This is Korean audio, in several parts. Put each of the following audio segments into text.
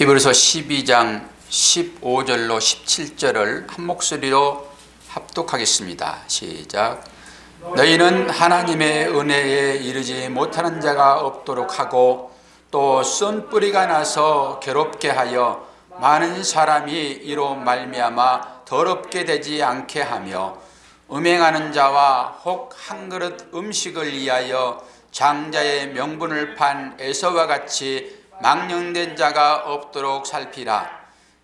히브리서 12장 15절로 17절을 한 목소리로 합독하겠습니다. 시작. 너희는 하나님의 은혜에 이르지 못하는 자가 없도록 하고 또 쓴 뿌리가 나서 괴롭게 하여 많은 사람이 이로 말미암아 더럽게 되지 않게 하며 음행하는 자와 혹 한 그릇 음식을 위하여 장자의 명분을 판 에서와 같이 망령된 자가 없도록 살피라.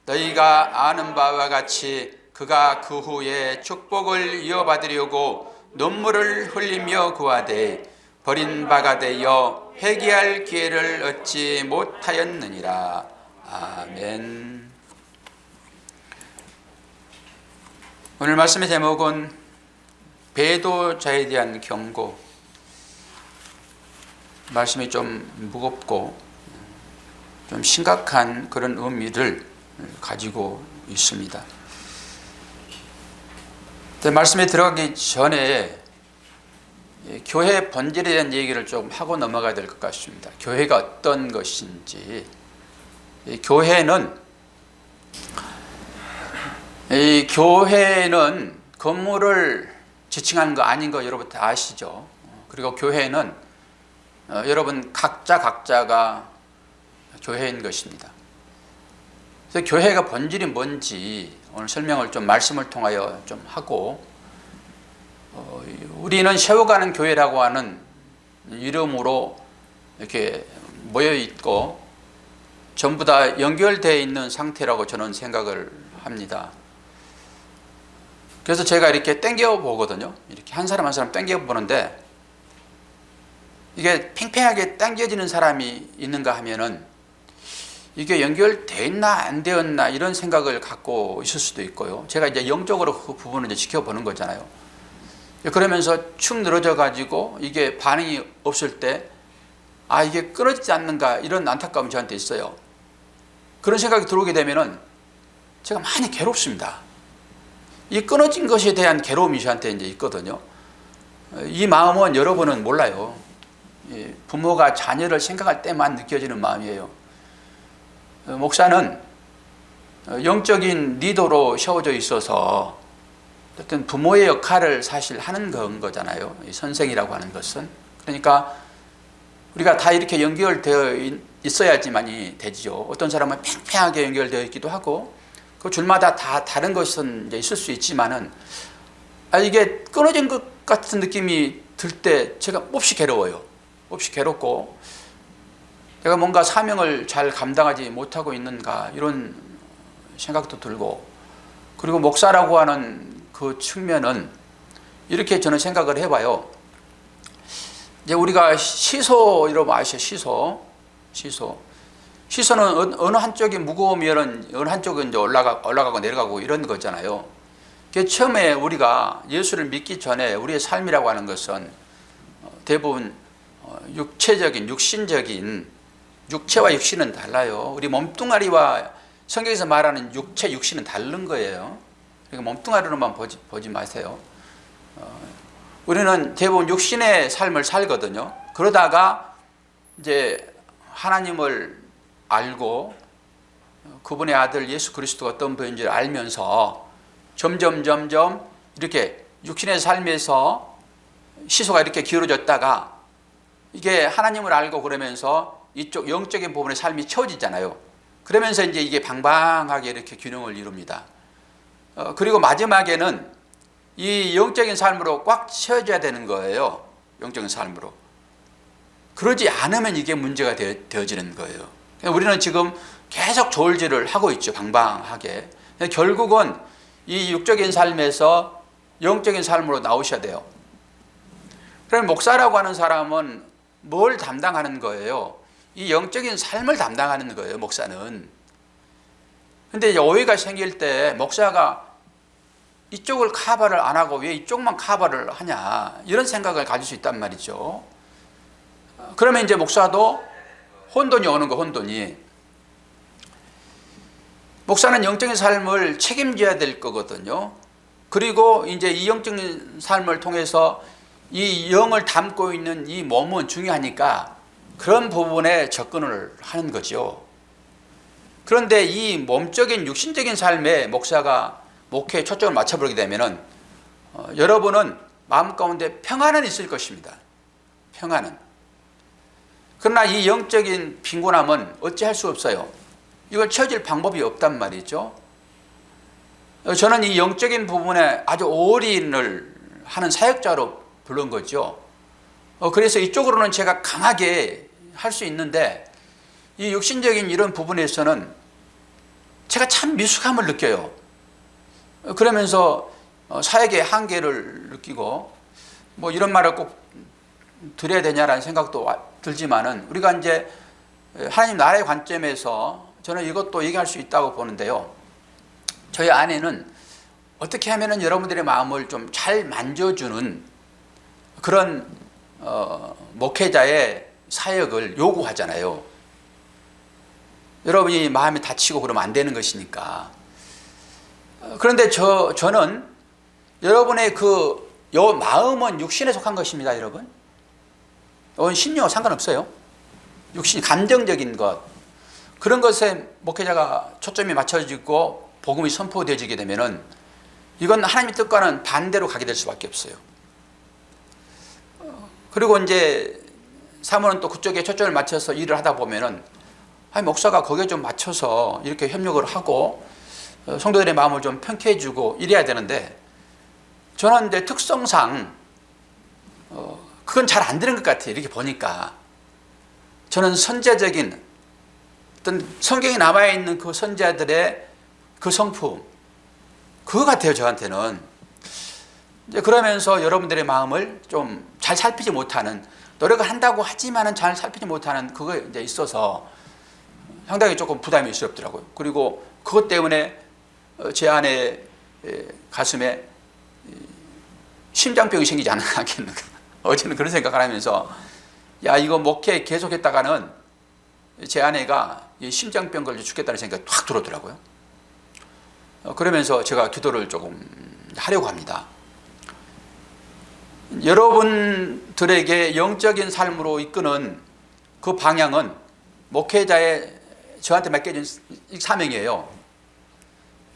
너희가 아는 바와 같이 그가 그 후에 축복을 이어받으려고 눈물을 흘리며 구하되 버린 바가 되어 회개할 기회를 얻지 못하였느니라. 아멘. 오늘 말씀의 제목은 배도자에 대한 경고. 말씀이 좀 무겁고 좀 심각한 그런 의미를 가지고 있습니다. 말씀에 들어가기 전에 교회 본질에 대한 얘기를 좀 하고 넘어가야 될 것 같습니다. 교회가 어떤 것인지. 교회는 건물을 지칭하는 거 아닌 거 여러분 다 아시죠? 그리고 교회는 여러분 각자가 교회인 것입니다. 그래서 교회가 본질이 뭔지 오늘 설명을 좀 말씀을 통하여 좀 하고, 우리는 세워가는 교회라고 하는 이름으로 이렇게 모여 있고 전부 다 연결되어 있는 상태라고 저는 생각을 합니다. 그래서 제가 이렇게 땡겨 보거든요. 이렇게 한 사람 한 사람 땡겨 보는데 이게 팽팽하게 당겨지는 사람이 있는가 하면은 이게 연결되어 있나 안 되었나 이런 생각을 갖고 있을 수도 있고요. 제가 이제 영적으로 그 부분을 이제 지켜보는 거잖아요. 그러면서 축 늘어져 가지고 이게 반응이 없을 때 이게 끊어지지 않는가 이런 안타까움이 저한테 있어요. 그런 생각이 들어오게 되면은 제가 많이 괴롭습니다. 이 끊어진 것에 대한 괴로움이 저한테 이제 있거든요. 이 마음은 여러분은 몰라요. 부모가 자녀를 생각할 때만 느껴지는 마음이에요. 목사는 영적인 리더로 세워져 있어서 어떤 부모의 역할을 사실 하는 거잖아요. 선생이라고 하는 것은. 그러니까 우리가 다 이렇게 연결되어 있어야지만이 되죠. 어떤 사람은 팽팽하게 연결되어 있기도 하고 그 줄마다 다 다른 것은 이제 있을 수 있지만은 이게 끊어진 것 같은 느낌이 들 때 제가 몹시 괴로워요. 몹시 괴롭고 내가 뭔가 사명을 잘 감당하지 못하고 있는가 이런 생각도 들고, 그리고 목사라고 하는 그 측면은 이렇게 저는 생각을 해봐요. 이제 우리가 시소 이러면 아시죠? 시소는 어느 한쪽이 무거우면 어느 한쪽은 이제 올라가고 내려가고 이런 거잖아요. 처음에 우리가 예수를 믿기 전에 우리의 삶이라고 하는 것은 대부분 육체적인 육신적인, 육체와 육신은 달라요. 우리 몸뚱아리와 성경에서 말하는 육체 육신은 다른 거예요. 그러니까 몸뚱아리로만 보지 마세요. 우리는 대부분 육신의 삶을 살거든요. 그러다가 이제 하나님을 알고 그분의 아들 예수 그리스도가 어떤 분인지를 알면서 점점 이렇게 육신의 삶에서 시소가 이렇게 기울어졌다가 이게 하나님을 알고 그러면서 이쪽 영적인 부분의 삶이 채워지잖아요. 그러면서 이제 이게 방방하게 이렇게 균형을 이룹니다. 그리고 마지막에는 이 영적인 삶으로 꽉 채워져야 되는 거예요. 영적인 삶으로. 그러지 않으면 이게 문제가 되어지는 거예요. 우리는 지금 계속 저울질을 하고 있죠. 방방하게. 결국은 이 육적인 삶에서 영적인 삶으로 나오셔야 돼요. 그럼 목사라고 하는 사람은 뭘 담당하는 거예요? 이 영적인 삶을 담당하는 거예요, 목사는. 근데 이제 오해가 생길 때 목사가 이쪽을 커버를 안 하고 왜 이쪽만 커버를 하냐 이런 생각을 가질 수 있단 말이죠. 그러면 이제 목사도 혼돈이 오는 거, 혼돈이. 목사는 영적인 삶을 책임져야 될 거거든요. 그리고 이제 이 영적인 삶을 통해서 이 영을 담고 있는 이 몸은 중요하니까 그런 부분에 접근을 하는 거죠. 그런데 이 몸적인 육신적인 삶에 목사가 목회에 초점을 맞춰버리게 되면은 여러분은 마음 가운데 평안은 있을 것입니다. 평안은. 그러나 이 영적인 빈곤함은 어찌할 수 없어요. 이걸 채워질 방법이 없단 말이죠. 저는 이 영적인 부분에 아주 올인을 하는 사역자로 부른 거죠. 그래서 이쪽으로는 제가 강하게 할 수 있는데 이 육신적인 이런 부분에서는 제가 참 미숙함을 느껴요. 그러면서 사역의 한계를 느끼고 뭐 이런 말을 꼭 드려야 되냐라는 생각도 들지만은 우리가 이제 하나님 나라의 관점에서 저는 이것도 얘기할 수 있다고 보는데요. 저희 아내는 어떻게 하면은 여러분들의 마음을 좀 잘 만져주는 그런 목회자의 사역을 요구하잖아요. 여러분이 마음이 다치고 그러면 안 되는 것이니까. 그런데 저는 여러분의 요 마음은 육신에 속한 것입니다, 여러분. 이건 신령 상관없어요. 육신, 감정적인 것. 그런 것에 목회자가 초점이 맞춰지고 복음이 선포되어지게 되면은 이건 하나님의 뜻과는 반대로 가게 될 수밖에 없어요. 그리고 이제 사모는 또 그쪽에 초점을 맞춰서 일을 하다 보면은 목사가 거기에 좀 맞춰서 이렇게 협력을 하고 성도들의 마음을 좀 편케해주고 이래야 되는데 저는 이제 특성상 그건 잘 안 되는 것 같아요. 이렇게 보니까 저는 선제적인 어떤 성경에 남아있는 그 선자들의 그 성품 그거 같아요. 저한테는 이제 그러면서 여러분들의 마음을 좀 잘 살피지 못하는 노력을 한다고 하지만은 잘 살피지 못하는 그거에 이제 있어서 상당히 조금 부담이 스럽더라고요. 그리고 그것 때문에 제 아내 가슴에 심장병이 생기지 않겠는가. 어제는 그런 생각을 하면서 야 이거 목회 계속했다가는 제 아내가 심장병 걸려 죽겠다는 생각이 확 들었더라고요. 그러면서 제가 기도를 조금 하려고 합니다. 여러분들에게 영적인 삶으로 이끄는 그 방향은 목회자의 저한테 맡겨진 사명이에요.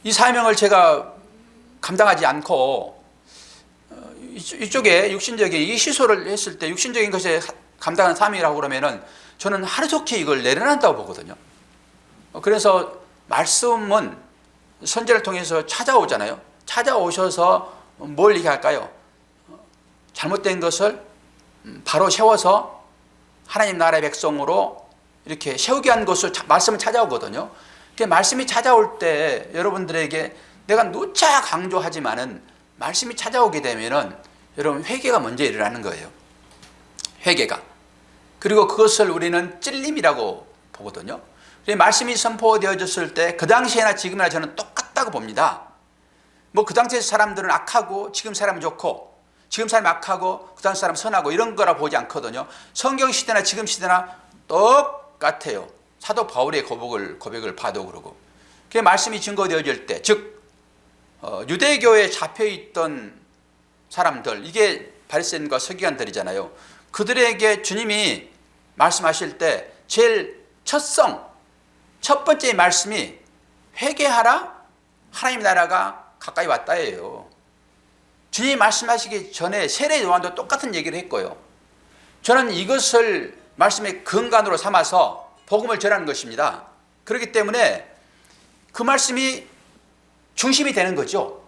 이 사명을 제가 감당하지 않고 이쪽에 육신적인 이 시소를 했을 때 육신적인 것에 감당하는 사명이라고 그러면은 저는 하루속히 이걸 내려놨다고 보거든요. 그래서 말씀은 선제를 통해서 찾아오잖아요. 찾아오셔서 뭘 얘기할까요? 잘못된 것을 바로 세워서 하나님 나라의 백성으로 이렇게 세우게 한 것을 말씀을 찾아오거든요. 말씀이 찾아올 때 여러분들에게 내가 누차 강조하지만은 말씀이 찾아오게 되면은 여러분 회개가 먼저 일어나는 거예요. 회개가. 그리고 그것을 우리는 찔림이라고 보거든요. 말씀이 선포되어졌을 때 그 당시에나 지금이나 저는 똑같다고 봅니다. 뭐 그 당시에 사람들은 악하고 지금 사람은 좋고 지금 사람이 악하고 그 당시 사람 선하고 이런 거라 보지 않거든요. 성경 시대나 지금 시대나 똑같아요. 사도 바울의 고백을 봐도 그러고. 그 말씀이 증거되어질 때, 즉 유대교에 잡혀있던 사람들, 이게 바리새인과 서기관들이잖아요. 그들에게 주님이 말씀하실 때 제일 첫 번째 말씀이 회개하라, 하나님 나라가 가까이 왔다예요. 주님이 말씀하시기 전에 세례 요한도 똑같은 얘기를 했고요. 저는 이것을 말씀의 근간으로 삼아서 복음을 전하는 것입니다. 그렇기 때문에 그 말씀이 중심이 되는 거죠.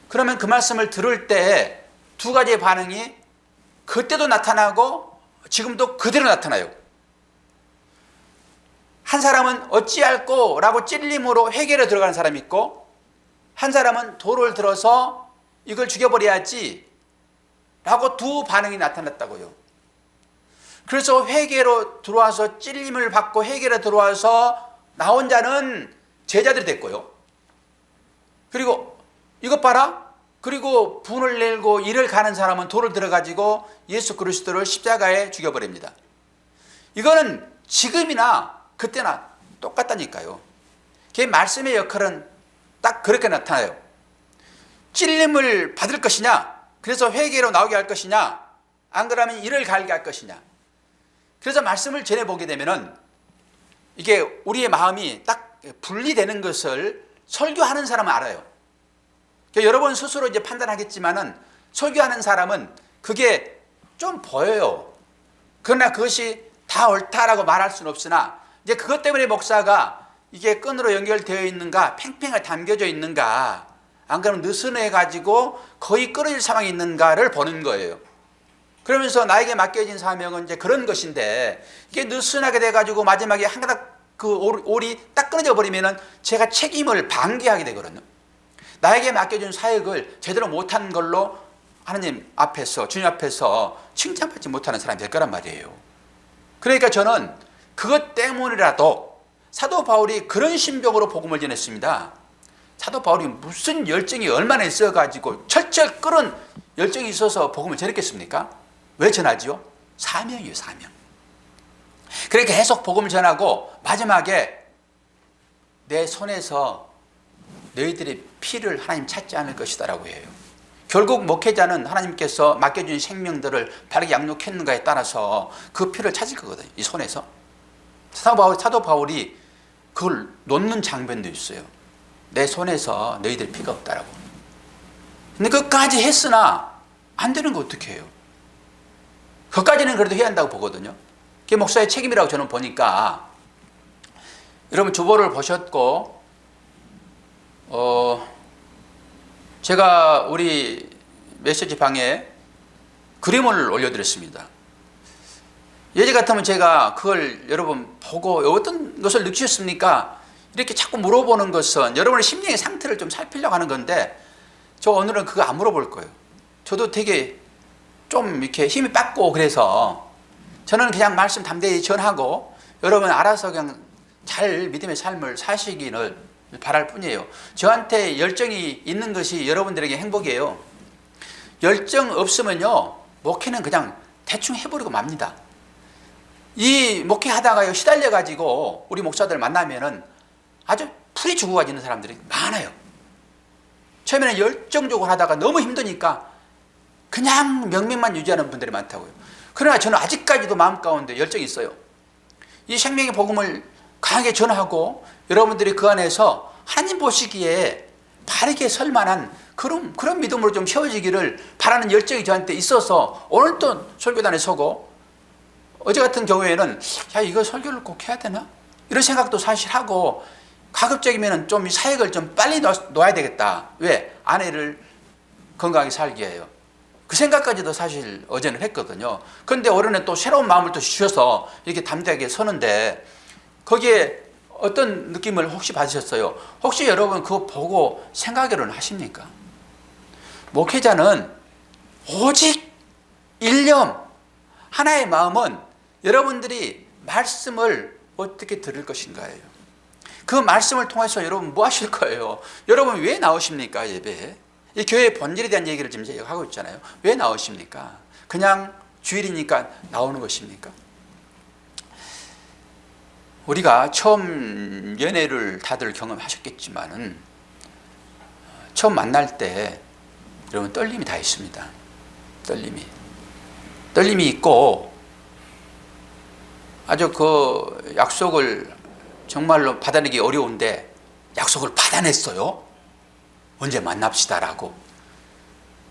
그러면 그 말씀을 들을 때 두 가지의 반응이 그때도 나타나고 지금도 그대로 나타나요. 한 사람은 어찌할꼬 라고 찔림으로 회개로 들어가는 사람이 있고 한 사람은 돌을 들어서 이걸 죽여버려야지 라고 두 반응이 나타났다고요. 그래서 회개로 들어와서 찔림을 받고 회개로 들어와서 나온 자는 제자들이 됐고요. 그리고 이것 봐라. 그리고 분을 내고 이를 가는 사람은 돌을 들어가지고 예수 그리스도를 십자가에 죽여버립니다. 이거는 지금이나 그때나 똑같다니까요. 그 말씀의 역할은 딱 그렇게 나타나요. 찔림을 받을 것이냐, 그래서 회개로 나오게 할 것이냐, 안 그러면 이를 갈게 할 것이냐. 그래서 말씀을 전해보게 되면은 이게 우리의 마음이 딱 분리되는 것을 설교하는 사람은 알아요. 그러니까 여러분 스스로 이제 판단하겠지만은 설교하는 사람은 그게 좀 보여요. 그러나 그것이 다 옳다라고 말할 수는 없으나 이제 그것 때문에 목사가 이게 끈으로 연결되어 있는가, 팽팽하게 담겨져 있는가, 안 그러면 느슨해 가지고 거의 끊어질 상황이 있는가를 보는 거예요. 그러면서 나에게 맡겨진 사명은 이제 그런 것인데, 이게 느슨하게 돼 가지고 마지막에 한 가닥 그 올이 딱 끊어져 버리면은 제가 책임을 방기하게 되거든요. 나에게 맡겨준 사역을 제대로 못한 걸로 하나님 앞에서, 주님 앞에서 칭찬받지 못하는 사람이 될 거란 말이에요. 그러니까 저는 그것 때문이라도 사도 바울이 그런 심정으로 복음을 전했습니다. 사도 바울이 무슨 열정이 얼마나 있어가지고 철철 끓은 열정이 있어서 복음을 전했겠습니까? 왜 전하지요? 사명이에요, 사명. 그러니까 계속 복음을 전하고 마지막에 내 손에서 너희들의 피를 하나님 찾지 않을 것이다 라고 해요. 결국 목회자는 하나님께서 맡겨준 생명들을 바르게 양육했는가에 따라서 그 피를 찾을 거거든요. 이 손에서. 사도 바울이 그걸 놓는 장면도 있어요. 내 손에서 너희들 피가 없다라고. 근데 그것까지 했으나 안 되는 거 어떻게 해요? 그것까지는 그래도 해야 한다고 보거든요. 그게 목사의 책임이라고 저는 보니까, 여러분 주보를 보셨고 제가 우리 메시지 방에 그림을 올려드렸습니다. 예전 같으면 제가 그걸 여러분 보고 어떤 것을 느끼셨습니까? 이렇게 자꾸 물어보는 것은 여러분의 심령의 상태를 좀 살피려고 하는 건데, 저 오늘은 그거 안 물어볼 거예요. 저도 되게 좀 이렇게 힘이 빠고, 그래서 저는 그냥 말씀 담대히 전하고 여러분 알아서 그냥 잘 믿음의 삶을 사시기를 바랄 뿐이에요. 저한테 열정이 있는 것이 여러분들에게 행복이에요. 열정 없으면요, 목회는 그냥 대충 해버리고 맙니다. 이 목회하다가 시달려가지고 우리 목사들 만나면은 아주 풀이 죽어가지는 사람들이 많아요. 처음에는 열정적으로 하다가 너무 힘드니까 그냥 명맥만 유지하는 분들이 많다고요. 그러나 저는 아직까지도 마음 가운데 열정이 있어요. 이 생명의 복음을 강하게 전하고 여러분들이 그 안에서 하나님 보시기에 바르게 설 만한 그런 믿음으로 좀 세워지기를 바라는 열정이 저한테 있어서 오늘 또 설교단에 서고, 어제 같은 경우에는 야, 이거 설교를 꼭 해야 되나? 이런 생각도 사실 하고, 가급적이면 좀 사역을 좀 빨리 놓아야 되겠다. 왜? 아내를 건강하게 살게 해요. 그 생각까지도 사실 어제는 했거든요. 그런데 올해는 또 새로운 마음을 또 주셔서 이렇게 담대하게 서는데, 거기에 어떤 느낌을 혹시 받으셨어요? 혹시 여러분 그거 보고 생각으로는 하십니까? 목회자는 오직 일념 하나의 마음은 여러분들이 말씀을 어떻게 들을 것인가예요. 그 말씀을 통해서 여러분 뭐 하실 거예요? 여러분 왜 나오십니까, 예배에? 이 교회의 본질에 대한 얘기를 지금 제가 하고 있잖아요. 왜 나오십니까? 그냥 주일이니까 나오는 것입니까? 우리가 처음 연애를 다들 경험하셨겠지만은, 처음 만날 때 여러분 떨림이 다 있습니다. 떨림이 있고, 아주 그 약속을 정말로 받아내기 어려운데 약속을 받아냈어요. 언제 만납시다라고.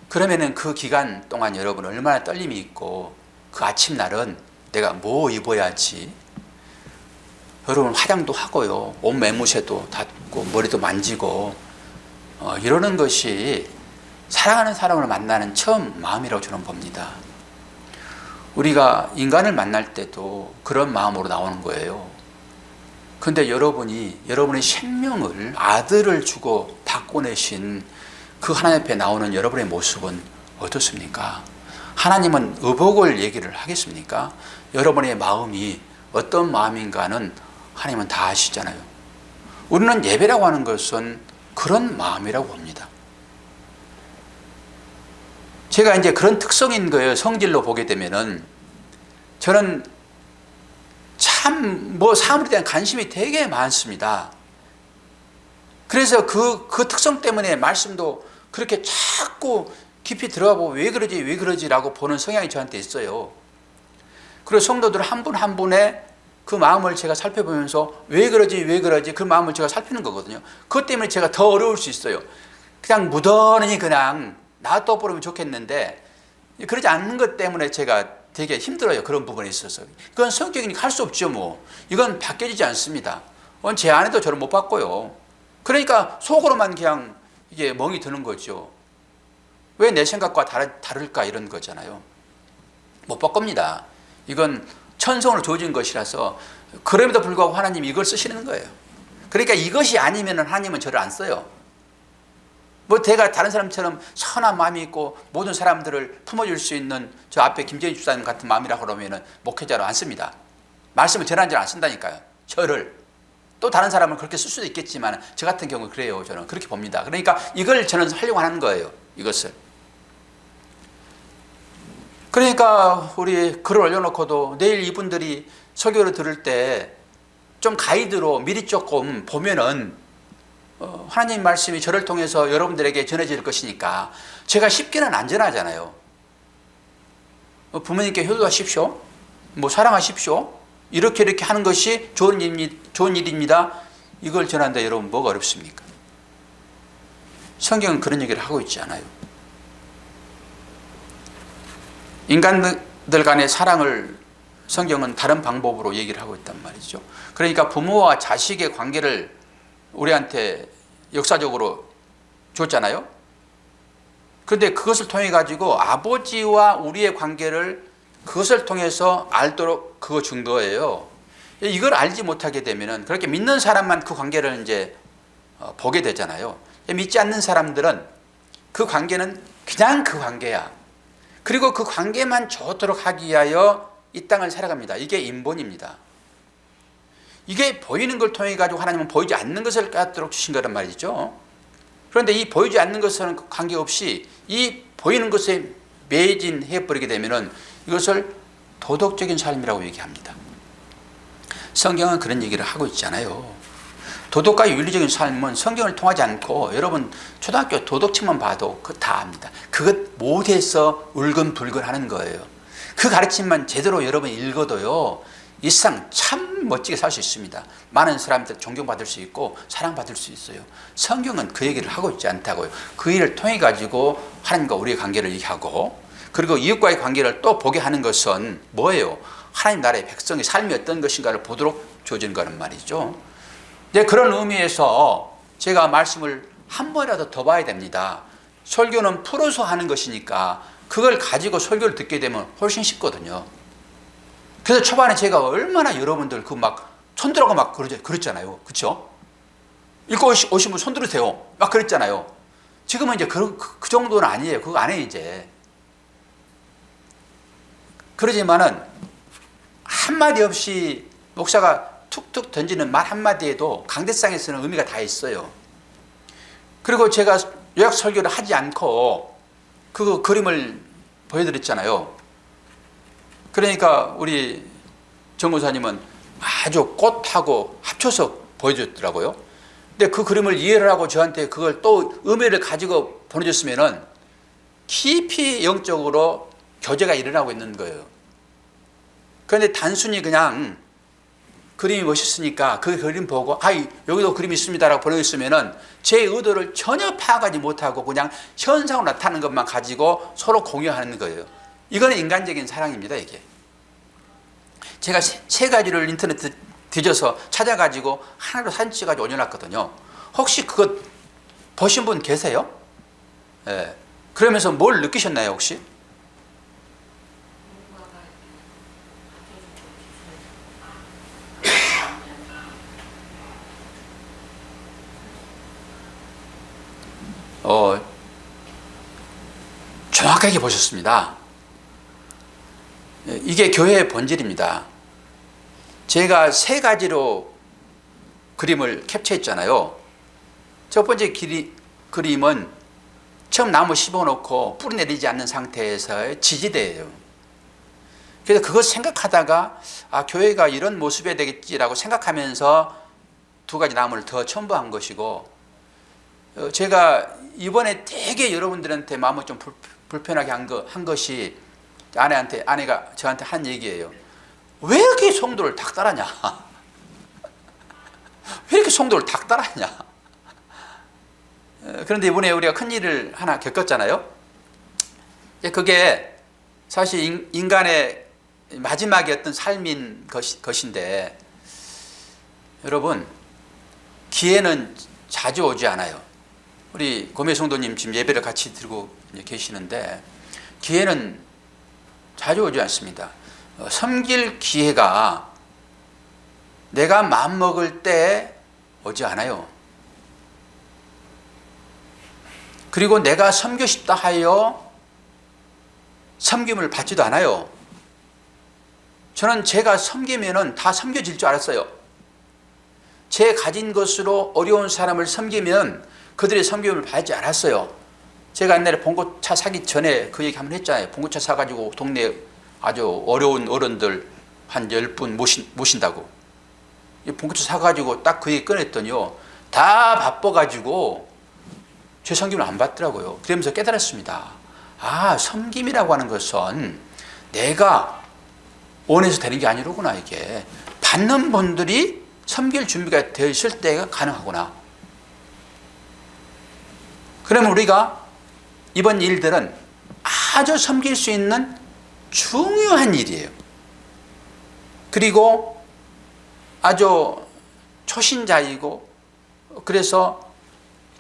그러면은 그 기간 동안 여러분 얼마나 떨림이 있고, 그 아침날은 내가 뭐 입어야지, 여러분 화장도 하고요, 옷 매무새도 닫고 머리도 만지고 이러는 것이 사랑하는 사람을 만나는 처음 마음이라고 저는 봅니다. 우리가 인간을 만날 때도 그런 마음으로 나오는 거예요. 그런데 여러분이 여러분의 생명을, 아들을 주고 바꿔내신 그 하나님 앞에 나오는 여러분의 모습은 어떻습니까? 하나님은 의복을 얘기를 하겠습니까? 여러분의 마음이 어떤 마음인가는 하나님은 다 아시잖아요. 우리는 예배라고 하는 것은 그런 마음이라고 봅니다. 제가 이제 그런 특성인 거예요. 성질로 보게 되면은 저는 참 사물에 대한 관심이 되게 많습니다. 그래서 그 특성 때문에 말씀도 그렇게 자꾸 깊이 들어가 보고 왜 그러지라고 보는 성향이 저한테 있어요. 그리고 성도들 한 분 한 분의 그 마음을 제가 살펴보면서 왜 그러지 그 마음을 제가 살피는 거거든요. 그것 때문에 제가 더 어려울 수 있어요. 그냥 무던히 그냥 놔둬버리면 좋겠는데 그러지 않는 것 때문에 제가 되게 힘들어요. 그런 부분에 있어서. 그건 성격이니까 할 수 없죠. 뭐 이건 바뀌지 않습니다. 제 아내도 저를 못 바꿔요. 그러니까 속으로만 그냥 이게 멍이 드는 거죠. 왜 내 생각과 다를까 이런 거잖아요. 못 바꿉니다. 이건 천성으로 주어진 것이라서. 그럼에도 불구하고 하나님이 이걸 쓰시는 거예요. 그러니까 이것이 아니면 하나님은 저를 안 써요. 뭐 제가 다른 사람처럼 선한 마음이 있고 모든 사람들을 품어줄 수 있는 저 앞에 김재인 집사님 같은 마음이라고 그러면 목회자로 안 씁니다. 말씀을 전하는 자를 안 쓴다니까요. 저를. 또 다른 사람은 그렇게 쓸 수도 있겠지만 저 같은 경우 그래요. 저는 그렇게 봅니다. 그러니까 이걸 저는 하려고 하는 거예요. 이것을. 그러니까 우리 글을 올려놓고도 내일 이분들이 설교를 들을 때 좀 가이드로 미리 조금 보면은 하나님 말씀이 저를 통해서 여러분들에게 전해질 것이니까 제가 쉽게는 안 전하잖아요. 부모님께 효도하십시오. 뭐 사랑하십시오. 이렇게 하는 것이 좋은 일입니다. 이걸 전한다 여러분 뭐가 어렵습니까? 성경은 그런 얘기를 하고 있지 않아요. 인간들 간의 사랑을 성경은 다른 방법으로 얘기를 하고 있단 말이죠. 그러니까 부모와 자식의 관계를 우리한테 역사적으로 줬잖아요. 그런데 그것을 통해 가지고 아버지와 우리의 관계를 그것을 통해서 알도록 그거 준 거예요. 이걸 알지 못하게 되면은 그렇게 믿는 사람만 그 관계를 이제 보게 되잖아요. 믿지 않는 사람들은 그 관계는 그냥 그 관계야. 그리고 그 관계만 좋도록 하기 위하여 이 땅을 살아갑니다. 이게 인본입니다. 이게 보이는 걸 통해 가지고 하나님은 보이지 않는 것을 갖도록 주신 거란 말이죠. 그런데 이 보이지 않는 것은 관계없이 이 보이는 것에 매진해 버리게 되면은 이것을 도덕적인 삶이라고 얘기합니다. 성경은 그런 얘기를 하고 있잖아요. 도덕과 윤리적인 삶은 성경을 통하지 않고 여러분 초등학교 도덕책만 봐도 그거 다 압니다. 그것 못해서 울근불근 하는 거예요. 그 가르침만 제대로 여러분 읽어도요 이 세상 참 멋지게 살 수 있습니다. 많은 사람들 존경받을 수 있고 사랑받을 수 있어요. 성경은 그 얘기를 하고 있지 않다고요. 그 일을 통해 가지고 하나님과 우리의 관계를 얘기하고 그리고 이웃과의 관계를 또 보게 하는 것은 뭐예요? 하나님 나라의 백성의 삶이 어떤 것인가를 보도록 주어진 거란 말이죠. 네, 그런 의미에서 제가 말씀을 한 번이라도 더 봐야 됩니다. 설교는 풀어서 하는 것이니까 그걸 가지고 설교를 듣게 되면 훨씬 쉽거든요. 그래서 초반에 제가 얼마나 여러분들 그 막 손들어가 막 그랬잖아요. 그렇죠? 읽고 오신 분 손들으세요. 막 그랬잖아요. 지금은 이제 그 정도는 아니에요. 그거 안 해 이제. 그러지만은 한마디 없이 목사가 툭툭 던지는 말 한마디에도 강대상에서는 의미가 다 있어요. 그리고 제가 요약 설교를 하지 않고 그 그림을 보여드렸잖아요. 그러니까 우리 정무사님은 아주 꽃하고 합쳐서 보여줬더라고요. 근데 그 그림을 이해를 하고 저한테 그걸 또 의미를 가지고 보내줬으면은 깊이 영적으로 교제가 일어나고 있는 거예요. 그런데 단순히 그냥 그림이 멋있으니까 그 그림 보고 여기도 그림이 있습니다라고 보내줬으면은 제 의도를 전혀 파악하지 못하고 그냥 현상으로 나타나는 것만 가지고 서로 공유하는 거예요. 이거는 인간적인 사랑입니다. 이게 제가 세 가지를 인터넷에 뒤져서 찾아가지고 하나로 사진 찍어가지고 올려놨거든요. 혹시 그거 보신 분 계세요? 네. 그러면서 뭘 느끼셨나요 혹시? 정확하게 보셨습니다. 이게 교회의 본질입니다. 제가 세 가지로 그림을 캡처했잖아요. 첫 번째 그림은 처음 나무 심어놓고 뿌리 내리지 않는 상태에서의 지지대예요. 그래서 그것 생각하다가 교회가 이런 모습이 되겠지라고 생각하면서 두 가지 나무를 더 첨부한 것이고, 제가 이번에 되게 여러분들한테 마음을 좀 불편하게 한 것이 아내가 저한테 한 얘기예요. 왜 이렇게 성도를 닥달하냐? 왜 이렇게 성도를 닥달하냐? 그런데 이번에 우리가 큰 일을 하나 겪었잖아요. 그게 사실 인간의 마지막의 어떤 삶인 것인데, 여러분, 기회는 자주 오지 않아요. 우리 고매 성도님 지금 예배를 같이 드리고 계시는데, 기회는 자주 오지 않습니다. 섬길 기회가 내가 마음먹을 때 오지 않아요. 그리고 내가 섬기고 싶다 하여 섬김을 받지도 않아요. 저는 제가 섬기면은 다 섬겨질 줄 알았어요. 제 가진 것으로 어려운 사람을 섬기면 그들의 섬김을 받지 않았어요. 제가 옛날에 봉고차 사기 전에 그 얘기 한번 했잖아요. 봉고차 사가지고 동네 아주 어려운 어른들 한 10분 모신다고. 봉고차 사가지고 딱 그 얘기 꺼냈더니요, 다 바빠가지고 제 섬김을 안 받더라고요. 그러면서 깨달았습니다. 아, 섬김이라고 하는 것은 내가 원해서 되는 게 아니로구나. 이게 받는 분들이 섬길 준비가 되어 있을 때가 가능하구나. 그러면 우리가 이번 일들은 아주 섬길 수 있는 중요한 일이에요. 그리고 아주 초신자이고, 그래서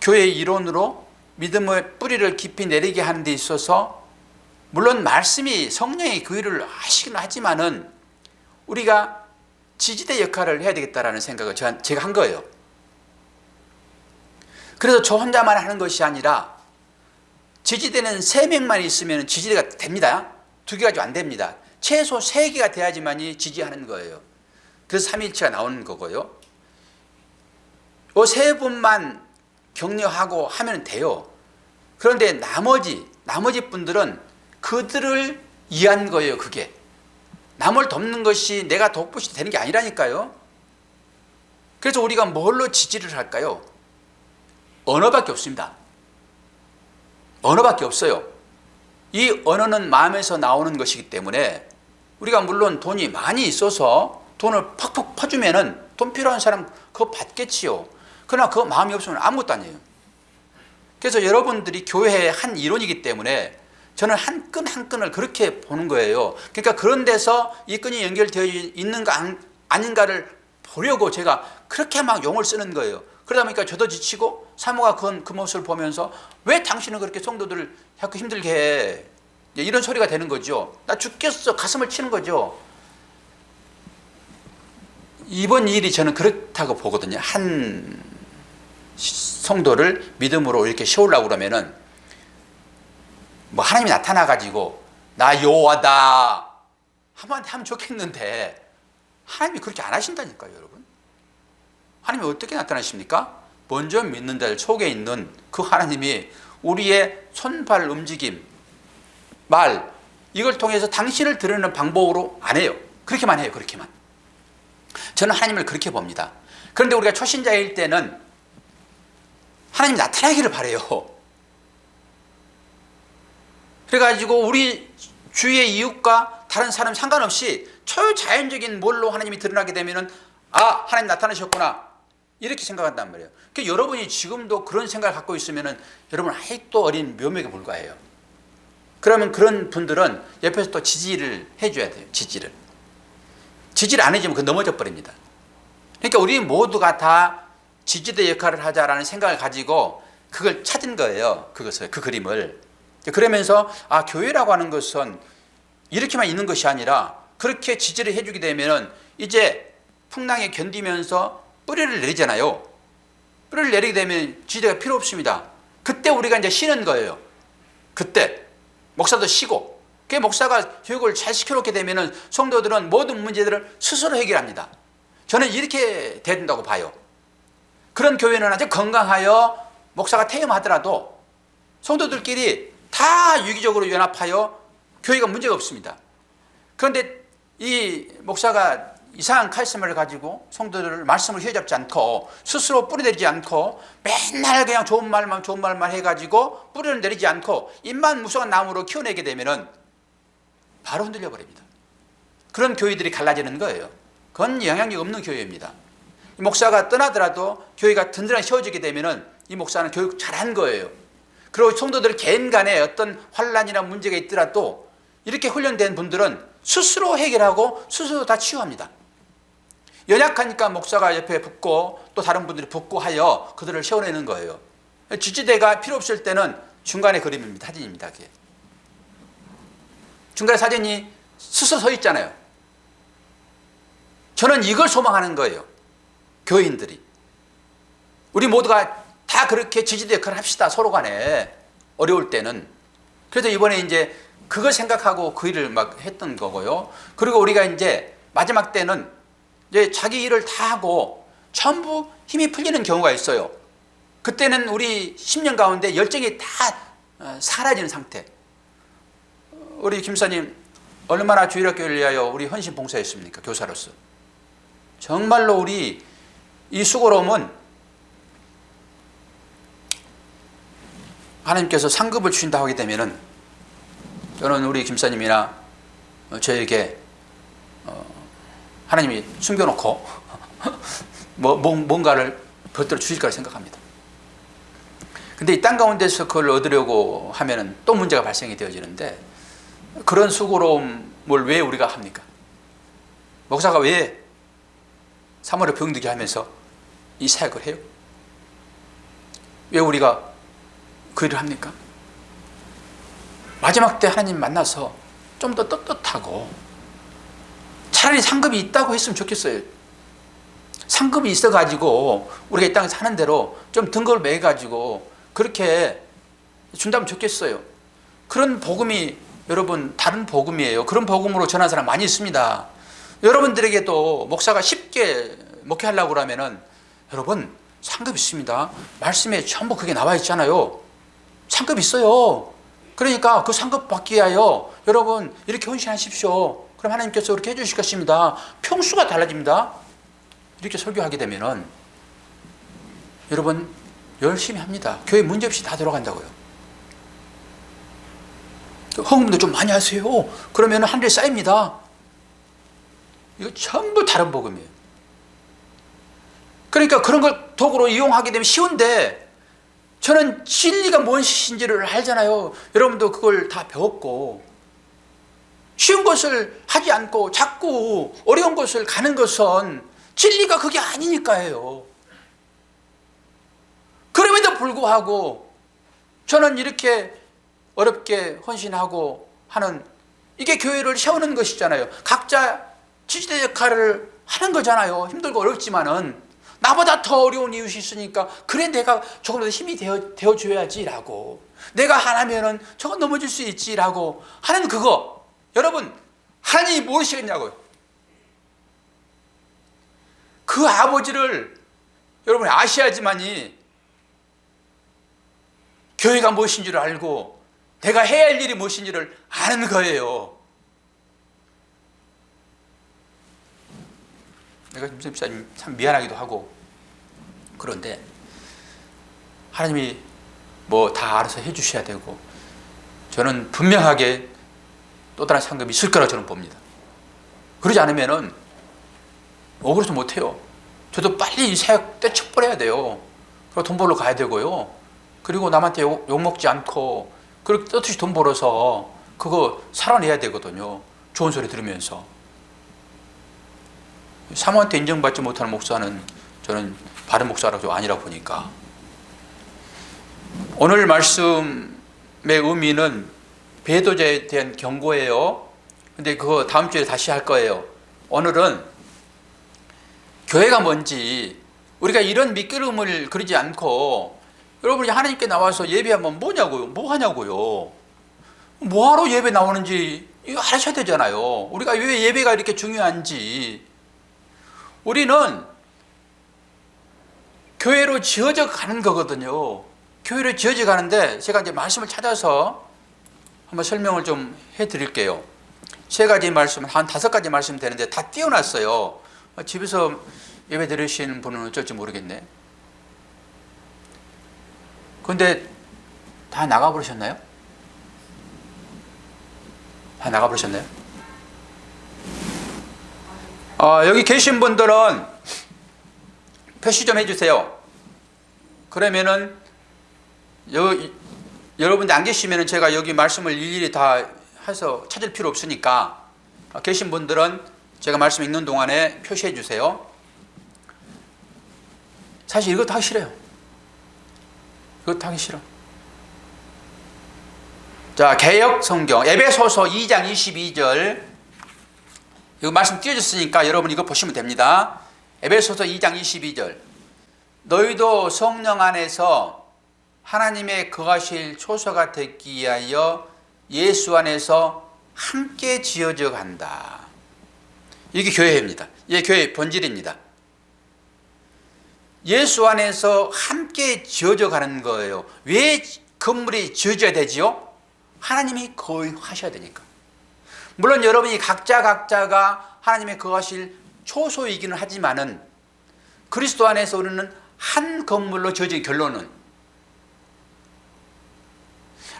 교회 이론으로 믿음의 뿌리를 깊이 내리게 하는 데 있어서 물론 말씀이 성령이 그 일을 하시긴 하지만은 우리가 지지대 역할을 해야 되겠다라는 생각을 제가 한 거예요. 그래서 저 혼자만 하는 것이 아니라 지지대는 3명만 있으면 지지대가 됩니다. 2개 가지고 안 됩니다. 최소 3개가 돼야지만이 지지하는 거예요. 그래서 3일치가 나오는 거고요. 이 3분만 격려하고 하면 돼요. 그런데 나머지 분들은 그들을 위한 거예요. 그게 남을 돕는 것이 내가 돕듯이 되는 게 아니라니까요. 그래서 우리가 뭘로 지지를 할까요? 언어밖에 없습니다. 언어밖에 없어요. 이 언어는 마음에서 나오는 것이기 때문에 우리가 물론 돈이 많이 있어서 돈을 팍팍 퍼주면은 돈 필요한 사람 그거 받겠지요. 그러나 그 마음이 없으면 아무것도 아니에요. 그래서 여러분들이 교회의 한 이론이기 때문에 저는 한 끈 한 끈을 그렇게 보는 거예요. 그러니까 그런 데서 이 끈이 연결되어 있는가 아닌가를 보려고 제가 그렇게 막 용을 쓰는 거예요. 그러다 보니까 저도 지치고 사모가 그 모습을 보면서 왜 당신은 그렇게 성도들을 자꾸 힘들게 해? 이런 소리가 되는 거죠. 나 죽겠어. 가슴을 치는 거죠. 이번 일이 저는 그렇다고 보거든요. 한 성도를 믿음으로 이렇게 세우려고 그러면은 뭐 하나님이 나타나가지고 나 여호와다 한번 하면 좋겠는데 하나님이 그렇게 안 하신다니까요, 여러분. 하나님이 어떻게 나타나십니까? 먼저 믿는 자들 속에 있는 그 하나님이 우리의 손발 움직임, 말, 이걸 통해서 당신을 드러내는 방법으로 안 해요. 그렇게만 해요, 그렇게만. 저는 하나님을 그렇게 봅니다. 그런데 우리가 초신자일 때는 하나님이 나타나기를 바라요. 그래가지고 우리 주위의 이웃과 다른 사람 상관없이 초자연적인 뭘로 하나님이 드러나게 되면은 아, 하나님 나타나셨구나, 이렇게 생각한단 말이에요. 그러니까 여러분이 지금도 그런 생각을 갖고 있으면은 여러분 아직도 어린 묘목에 불과해요. 그러면 그런 분들은 옆에서 또 지지를 해줘야 돼요. 지지를 안 해주면 그 넘어져 버립니다. 그러니까 우리 모두가 다 지지대 역할을 하자라는 생각을 가지고 그걸 찾은 거예요. 그 그림을. 그러면서 아, 교회라고 하는 것은 이렇게만 있는 것이 아니라 그렇게 지지를 해주게 되면은 이제 풍랑에 견디면서 뿌리를 내리잖아요. 뿌리를 내리게 되면 지지대가 필요 없습니다. 그때 우리가 이제 쉬는 거예요. 그때 목사도 쉬고, 그 목사가 교육을 잘 시켜놓게 되면은 성도들은 모든 문제들을 스스로 해결합니다. 저는 이렇게 된다고 봐요. 그런 교회는 아주 건강하여 목사가 퇴임하더라도 성도들끼리 다 유기적으로 연합하여 교회가 문제가 없습니다. 그런데 이 목사가 이상한 카리스마를 가지고 성도들을 말씀을 휘어잡지 않고 스스로 뿌리내리지 않고 맨날 그냥 좋은 말만 해가지고 뿌리를 내리지 않고 입만 무성한 나무로 키워내게 되면은 바로 흔들려 버립니다. 그런 교회들이 갈라지는 거예요. 그건 영향력 없는 교회입니다. 목사가 떠나더라도 교회가 든든하게 세워지게 되면은 이 목사는 교육 잘한 거예요. 그리고 성도들 개인 간에 어떤 환란이나 문제가 있더라도 이렇게 훈련된 분들은 스스로 해결하고 스스로 다 치유합니다. 연약하니까 목사가 옆에 붙고 또 다른 분들이 붙고 하여 그들을 세워내는 거예요. 지지대가 필요 없을 때는 중간에 그림입니다. 사진입니다. 그게. 중간에 사진이 스스로 서 있잖아요. 저는 이걸 소망하는 거예요. 교인들이. 우리 모두가 다 그렇게 지지대 역할을 합시다. 서로 간에. 어려울 때는. 그래서 이번에 이제 그걸 생각하고 그 일을 막 했던 거고요. 그리고 우리가 이제 마지막 때는 이제 자기 일을 다 하고 전부 힘이 풀리는 경우가 있어요. 그때는 우리 10년 가운데 열정이 다 사라지는 상태. 우리 김사님 얼마나 주일학교를 위하여 우리 헌신 봉사했습니까? 교사로서. 정말로 우리 이 수고로움은 하나님께서 상급을 주신다 하게 되면은 저는 우리 김사님이나 저에게 하나님이 숨겨놓고 뭔가를 별도로 주실 거라 생각합니다. 근데 이 땅 가운데서 그걸 얻으려고 하면은 또 문제가 발생이 되어지는데 그런 수고로움을 왜 우리가 합니까? 목사가 왜 3월에 병들게 하면서 이 사역을 해요? 왜 우리가 그 일을 합니까? 마지막 때 하나님 만나서 좀 더 떳떳하고 차라리 상급이 있다고 했으면 좋겠어요. 상급이 있어가지고 우리가 이 땅에서 하는 대로 좀 등급을 매가지고 그렇게 준다면 좋겠어요. 그런 복음이 여러분 다른 복음이에요. 그런 복음으로 전한 사람 많이 있습니다. 여러분들에게도 목사가 쉽게 목회하려고 그러면은 여러분 상급 있습니다. 말씀에 전부 그게 나와 있잖아요. 상급 있어요. 그러니까 그 상급 받기 위하여 여러분 이렇게 헌신하십시오. 그럼 하나님께서 그렇게 해주실 것입니다. 평수가 달라집니다. 이렇게 설교하게 되면은 여러분 열심히 합니다. 교회 문제없이 다 들어간다고요. 헌금도 좀 많이 하세요. 그러면 하늘에 쌓입니다. 이거 전부 다른 복음이에요. 그러니까 그런 걸 도구로 이용하게 되면 쉬운데 저는 진리가 무엇인지를 알잖아요. 여러분도 그걸 다 배웠고 쉬운 것을 하지 않고 자꾸 어려운 것을 가는 것은 진리가 그게 아니니까요. 그럼에도 불구하고 저는 이렇게 어렵게 헌신하고 하는 이게 교회를 세우는 것이잖아요. 각자 지지대 역할을 하는 거잖아요. 힘들고 어렵지만은 나보다 더 어려운 이웃이 있으니까 그래 내가 조금 더 힘이 되어줘야지라고 내가 하나면은 저건 넘어질 수 있지라고 하는 그거 여러분 하나님이 모르시겠냐고요. 그 아버지를 여러분이 아셔야지만이 교회가 무엇인지를 알고 내가 해야 할 일이 무엇인지를 아는 거예요. 내가 김선생님 참 미안하기도 하고 그런데 하나님이 뭐 다 알아서 해주셔야 되고 저는 분명하게 또 다른 상급이 있을 거라고 저는 봅니다. 그러지 않으면은 억울해서 못해요. 저도 빨리 이 사역 떼쳐버려야 돼요. 그리고 돈 벌러 가야 되고요. 그리고 남한테 욕먹지 않고 그렇게 떳떳이 돈 벌어서 그거 살아내야 되거든요. 좋은 소리 들으면서. 사모한테 인정받지 못하는 목사는 저는 바른 목사라고 아니라고 보니까 오늘 말씀의 의미는 배도자에 대한 경고예요. 근데 그거 다음 주에 다시 할 거예요. 오늘은 교회가 뭔지 우리가 이런 밑그림을 그리지 않고 여러분이 하나님께 나와서 예배하면 뭐냐고요? 뭐 하냐고요? 뭐하러 예배 나오는지 이거 알아셔야 되잖아요. 우리가 왜 예배가 이렇게 중요한지. 우리는 교회로 지어져 가는 거거든요. 교회로 지어져 가는데 제가 이제 말씀을 찾아서 한번 설명을 좀 해드릴게요. 세 가지 말씀, 한 5가지 말씀 되는데 다 띄워놨어요. 집에서 예배 들으시는 분은 어쩔지 모르겠네. 그런데 다 나가버리셨나요? 다 나가버리셨나요? 여기 계신 분들은 표시 좀 해주세요. 그러면은 여러분들 안 계시면은 제가 여기 말씀을 일일이 다 해서 찾을 필요 없으니까 계신 분들은 제가 말씀 읽는 동안에 표시해 주세요. 사실 이것도 하기 싫어요. 이것도 하기 싫어. 자, 개역 성경 에베소서 2장 22절. 이거 말씀 띄워졌으니까 여러분 이거 보시면 됩니다. 에베소서 2장 22절. 너희도 성령 안에서 하나님의 거하실 초소가 되기 위하여 예수 안에서 함께 지어져 간다. 이게 교회입니다. 이게 교회의 본질입니다. 예수 안에서 함께 지어져 가는 거예요. 왜 건물이 지어져야 되지요? 하나님이 거하셔야 되니까. 물론 여러분이 각자가 하나님의 거하실 초소이기는 하지만은 그리스도 안에서 우리는 한 건물로 지어진 결론은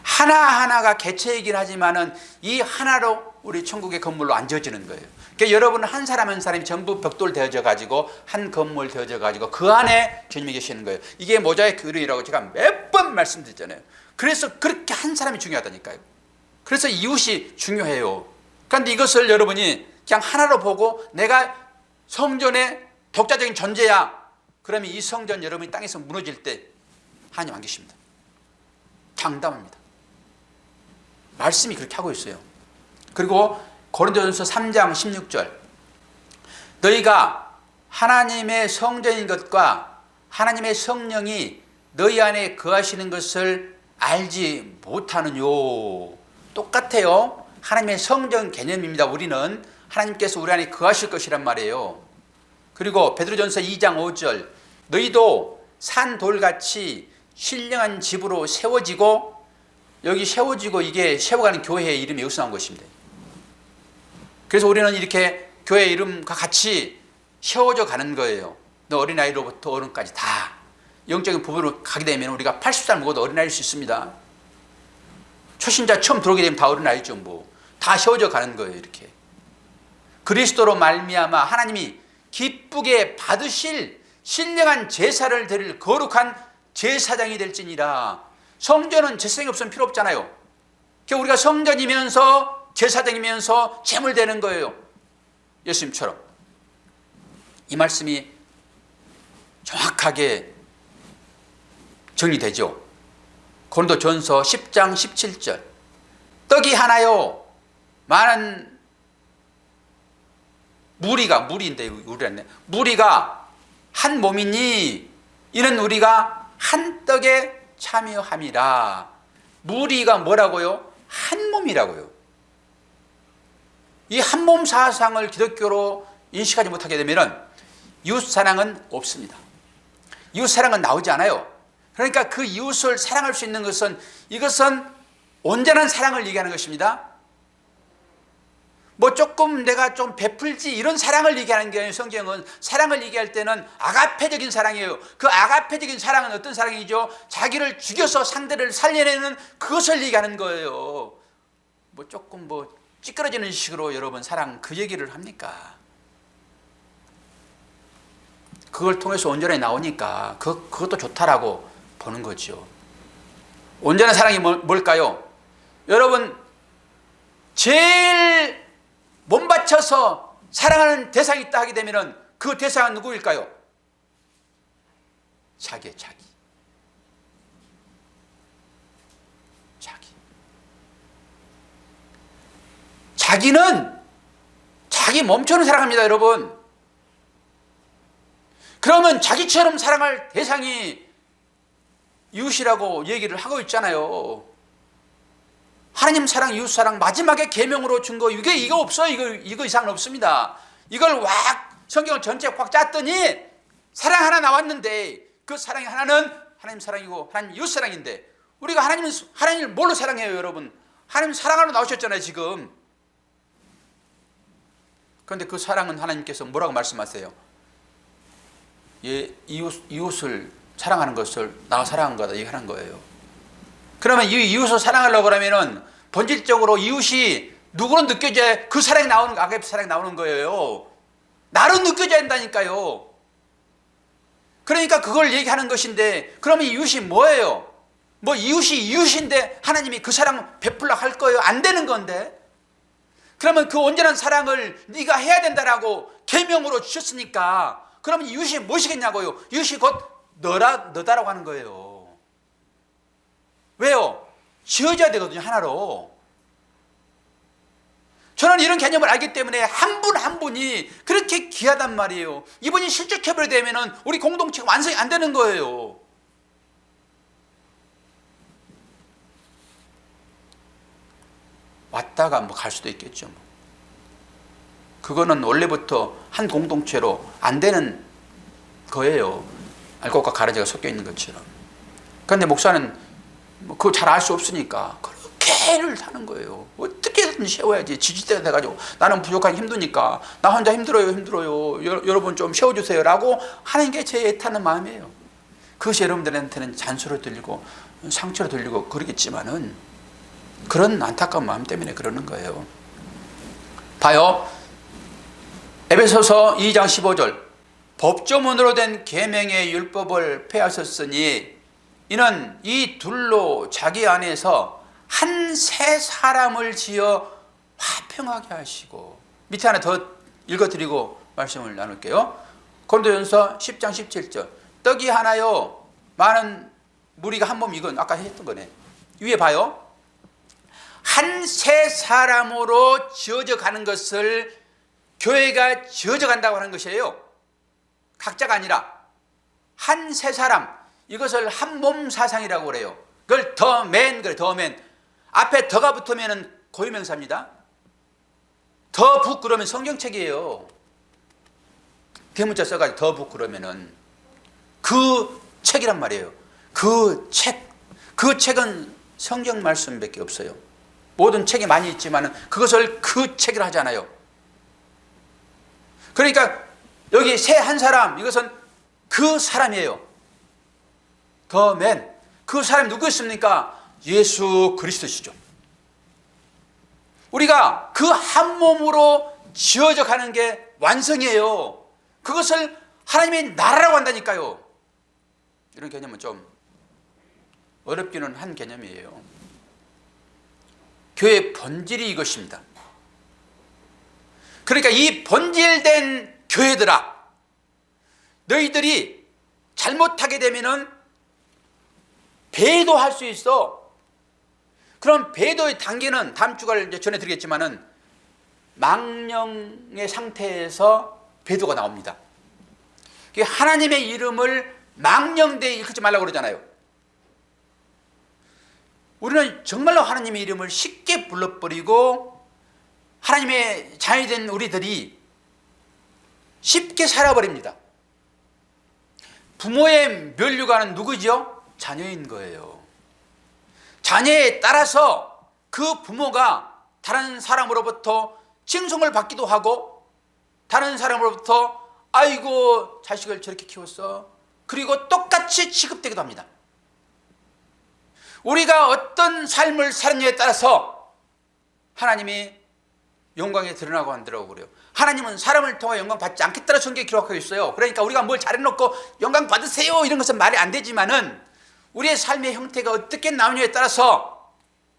하나하나가 개체이긴 하지만은 이 하나로 우리 천국의 건물로 안 지어지는 거예요. 그러니까 여러분은 한 사람 한 사람이 전부 벽돌 되어져 가지고 한 건물 되어져 가지고 그 안에 주님이 계시는 거예요. 이게 모자이크 의뢰라고 제가 몇 번 말씀드렸잖아요. 그래서 그렇게 한 사람이 중요하다니까요. 그래서 이웃이 중요해요. 그런데 이것을 여러분이 그냥 하나로 보고 내가 성전의 독자적인 존재야. 그러면 이 성전 여러분이 땅에서 무너질 때 하나님 안 계십니다. 장담합니다. 말씀이 그렇게 하고 있어요. 그리고 고린도전서 3장 16절. 너희가 하나님의 성전인 것과 하나님의 성령이 너희 안에 거하시는 것을 알지 못하느뇨. 똑같아요. 하나님의 성전 개념입니다. 우리는 하나님께서 우리 안에 거하실 것이란 말이에요. 그리고 베드로전서 2장 5절. 너희도 산돌같이 신령한 집으로 세워지고, 여기 세워지고 이게 세워가는 교회의 이름이 여기서 나온 것입니다. 그래서 우리는 이렇게 교회 이름과 같이 세워져 가는 거예요. 너 어린아이로부터 어른까지 다 영적인 부분으로 가게 되면 우리가 80살 먹어도 어린아이일 수 있습니다. 초신자 처음 들어오게 되면 다 어린아이죠. 뭐 다 세워져 가는 거예요. 이렇게 그리스도로 말미암아 하나님이 기쁘게 받으실 신령한 제사를 드릴 거룩한 제사장이 될지니라. 성전은 제사장이 없으면 필요 없잖아요. 그러니까 우리가 성전이면서 제사장이면서 제물 되는 거예요. 예수님처럼. 이 말씀이 정확하게 정리되죠. 고린도전서 10장 17절. 떡이 하나요 많은 무리가 한 몸이니 이는 우리가 한 떡에 참여함이라. 무리가 뭐라고요? 한 몸이라고요. 이 한 몸 사상을 기독교로 인식하지 못하게 되면 이웃사랑은 없습니다. 이웃사랑은 나오지 않아요. 그러니까 그 이웃을 사랑할 수 있는 것은, 이것은 온전한 사랑을 얘기하는 것입니다. 뭐 조금 내가 좀 베풀지 이런 사랑을 얘기하는 게 아니에요. 성경은 사랑을 얘기할 때는 아가페적인 사랑이에요. 그 아가페적인 사랑은 어떤 사랑이죠? 자기를 죽여서 상대를 살려내는 그것을 얘기하는 거예요. 뭐 조금 뭐 찌그러지는 식으로 여러분 사랑 그 얘기를 합니까? 그걸 통해서 온전히 나오니까 그것도 좋다라고 보는 거죠. 온전한 사랑이 뭘까요? 여러분 제일 몸 바쳐서 사랑하는 대상이 있다 하게 되면 그 대상은 누구일까요? 자기예요. 자기. 자기는 자기 몸처럼 사랑합니다, 여러분. 그러면 자기처럼 사랑할 대상이 이웃이라고 얘기를 하고 있잖아요. 하나님 사랑, 이웃 사랑 마지막에 계명으로 준 거 이거 없어요. 이거 이상은 없습니다. 이걸 성경 전체 확 짰더니 사랑 하나 나왔는데 그 사랑의 하나는 하나님 사랑이고 하나님 이웃 사랑인데, 우리가 하나님을 뭘로 사랑해요, 여러분? 하나님 사랑하러 나오셨잖아요, 지금. 그런데 그 사랑은 하나님께서 뭐라고 말씀하세요? 이웃을 사랑하는 것을 나가 사랑한 거다 얘기하는 거예요. 그러면 이 이웃을 사랑하려고 그러면은 본질적으로 이웃이 누구로 느껴져야 그 사랑이 나오는, 아가페 사랑이 나오는 거예요. 나로 느껴져야 한다니까요. 그러니까 그걸 얘기하는 것인데, 그러면 이웃이 뭐예요? 뭐 이웃이 이웃인데 하나님이 그 사랑 베풀라 할 거예요? 안 되는 건데. 그러면 그 온전한 사랑을 네가 해야 된다라고 계명으로 주셨으니까, 그러면 이웃이 무엇이겠냐고요? 이웃이 곧 너다라고 하는 거예요. 왜요? 지어져야 되거든요, 하나로. 저는 이런 개념을 알기 때문에 한 분 한 분이 그렇게 귀하단 말이에요. 이분이 실족해버리게 되면 우리 공동체가 완성이 안 되는 거예요. 왔다가 뭐 갈 수도 있겠죠. 그거는 원래부터 한 공동체로 안 되는 거예요. 알곡과 가라지가 섞여 있는 것처럼. 그런데 목사는 그거 잘 알 수 없으니까 그렇게를 사는 거예요. 어떻게든 세워야지. 지지대가 돼가지고 나는 부족하니 힘드니까, 나 혼자 힘들어요. 여러분 좀 세워주세요 라고 하는 게 제 애타는 마음이에요. 그것이 여러분들한테는 잔소리로 들리고 상처로 들리고 그러겠지만은, 그런 안타까운 마음 때문에 그러는 거예요. 봐요. 에베소서 2장 15절. 법조문으로 된 계명의 율법을 폐하셨으니 이는 이 둘로 자기 안에서 한 새 사람을 지어 화평하게 하시고. 밑에 하나 더 읽어드리고 말씀을 나눌게요. 고린도전서 10장 17절. 떡이 하나요 많은 무리가 한 몸. 이건 아까 했던 거네. 위에 봐요. 한 새 사람으로 지어져 가는 것을 교회가 지어져 간다고 하는 것이에요. 각자가 아니라 한 새 사람, 이것을 한 몸 사상이라고 그래요. 그걸 더맨 그래. 더맨. 앞에 더가 붙으면 고유명사입니다. 더북 그러면 성경책이에요. 대문자 써가지고 더북 그러면은 그 책이란 말이에요. 그 책은 성경 말씀밖에 없어요. 모든 책이 많이 있지만 그것을 그 책이라 하잖아요. 그러니까 여기 새 한 사람, 이것은 그 사람이에요. 더맨. 그 사람이 누구였습니까? 예수 그리스도시죠. 우리가 그 한 몸으로 지어져 가는 게 완성이에요. 그것을 하나님의 나라라고 한다니까요. 이런 개념은 좀 어렵기는 한 개념이에요. 교회의 본질이 이것입니다. 그러니까 이 본질된 교회들아, 너희들이 잘못하게 되면은 배도할 수 있어. 그럼 배도의 단계는 다음 주간에 이제 전해드리겠지만은 망령의 상태에서 배도가 나옵니다. 하나님의 이름을 망령되이 일컫지 말라고 그러잖아요. 우리는 정말로 하나님의 이름을 쉽게 불러버리고 하나님의 자녀이 된 우리들이 쉽게 살아버립니다. 부모의 면류관은 누구죠? 자녀인 거예요. 자녀에 따라서 그 부모가 다른 사람으로부터 칭송을 받기도 하고, 다른 사람으로부터 아이고 자식을 저렇게 키웠어, 그리고 똑같이 취급되기도 합니다. 우리가 어떤 삶을 사느냐에 따라서 하나님이 영광에 드러나고 안 드러나고 그래요. 하나님은 사람을 통해 영광 받지 않겠다고 성경에 기록하고 있어요. 그러니까 우리가 뭘 잘해놓고 영광 받으세요 이런 것은 말이 안 되지만은, 우리의 삶의 형태가 어떻게 나오냐에 따라서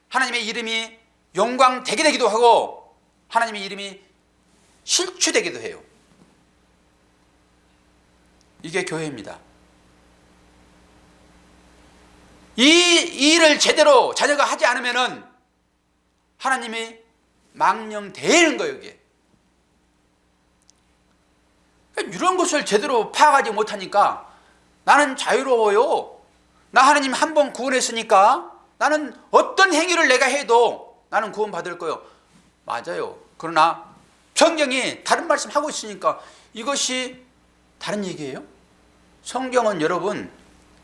하나님의 이름이 영광되게 되기도 하고 하나님의 이름이 실추되기도 해요. 이게 교회입니다. 이 일을 제대로 자녀가 하지 않으면은 하나님이 망령되는 거예요. 이게 이런 것을 제대로 파악하지 못하니까 나는 자유로워요, 나 하나님 한 번 구원했으니까 나는 어떤 행위를 내가 해도 나는 구원받을 거예요. 맞아요. 그러나 성경이 다른 말씀하고 있으니까 이것이 다른 얘기예요. 성경은 여러분